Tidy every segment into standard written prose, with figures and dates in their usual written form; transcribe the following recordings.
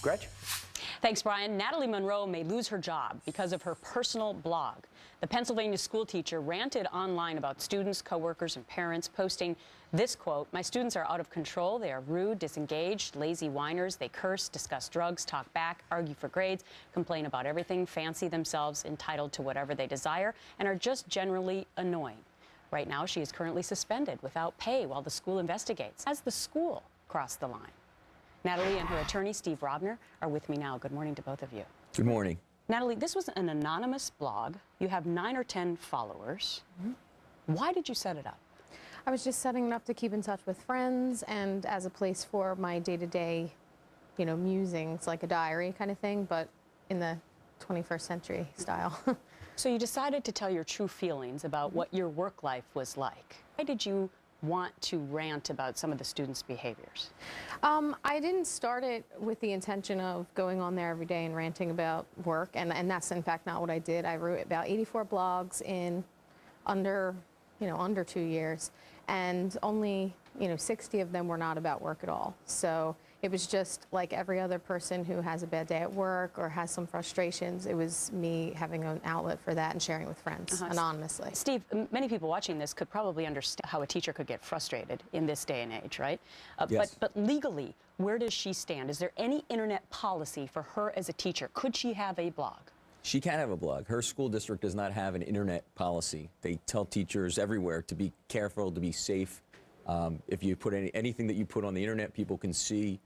Gretch? Thanks, Brian. Natalie Munroe may lose her job because of her personal blog. The Pennsylvania school teacher ranted online about students, coworkers, and parents, posting this quote: "My students are out of control. They are rude, disengaged, lazy whiners. They curse, discuss drugs, talk back, argue for grades, complain about everything, fancy themselves entitled to whatever they desire, and are just generally annoying." Right now, she is currently suspended without pay while the school investigates. Has the school crossed the line? Natalie and her attorney, Steve Rovner, are with me now. Good morning to both of you. Good morning. Natalie, this was an anonymous blog. You have 9 or 10 followers. Why did you set it up? I was just setting it up to keep in touch with friends and as a place for my day-to-day, musings, like a diary kind of thing, but in the 21st century style. So you decided to tell your true feelings about what your work life was like. Why did you want to rant about some of the students' behaviors? I didn't start it with the intention of going on there every day and ranting about work, and that's in fact not what I did. I wrote about 84 blogs in under 2 years, and only 60 of them were not about work at all. So it was just like every other person who has a bad day at work or has some frustrations. It was me having an outlet for that and sharing with friends anonymously. Steve, many people watching this could probably understand how a teacher could get frustrated in this day and age, right? Yes. But legally, where does she stand? Is there any internet policy for her as a teacher? Could she have a blog? She can have a blog. Her school district does not have an internet policy. They tell teachers everywhere to be careful, to be safe. If you put anything that you put on the internet, people can see,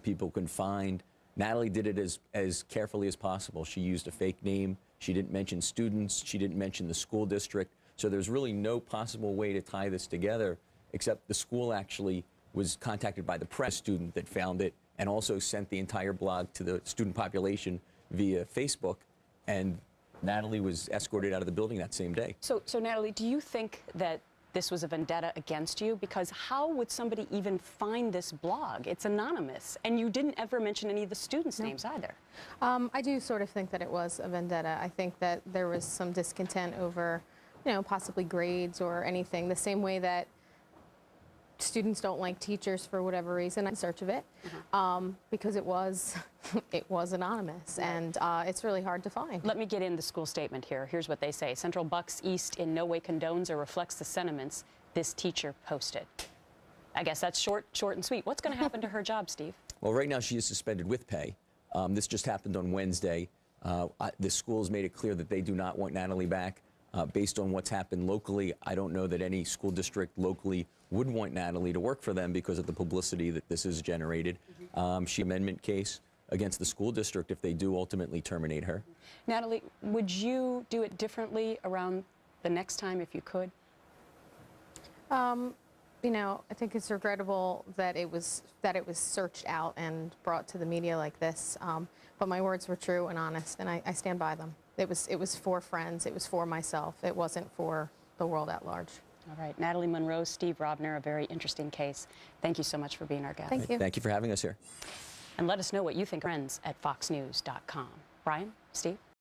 people can find. Natalie did it as carefully as possible. She used a fake name. She didn't mention students. She didn't mention the school district. So there's really no possible way to tie this together, except the school actually was contacted by the press student that found it and also sent the entire blog to the student population via Facebook. And Natalie was escorted out of the building that same day. So Natalie, do you think that this was a vendetta against you? Because how would somebody even find this blog? It's anonymous, and you didn't ever mention any of the students' names either. I do sort of think that it was a vendetta. I think that there was some discontent over, possibly grades or anything, the same way that students don't like teachers for whatever reason. I'm in search of it because it was anonymous, and it's really hard to find. Let me get in the school statement here. Here's what they say. Central Bucks East in no way condones or reflects the sentiments this teacher posted. I guess that's short and sweet. What's going to happen to her job, Steve? Well, right now she is suspended with pay. This just happened on Wednesday. The school has made it clear that they do not want Natalie back. Based on what's happened locally, I don't know that any school district locally would want Natalie to work for them because of the publicity that this has generated. She amendment case against the school district if they do ultimately terminate her. Natalie, would you do it differently around the next time if you could? I think it's regrettable that it was searched out and brought to the media like this. But my words were true and honest, and I stand by them. It was for friends. It was for myself. It wasn't for the world at large. All right, Natalie Munroe, Steve Rovner, a very interesting case. Thank you so much for being our guest. Thank you. Thank you for having us here. And let us know what you think. Friends at foxnews.com. Brian, Steve?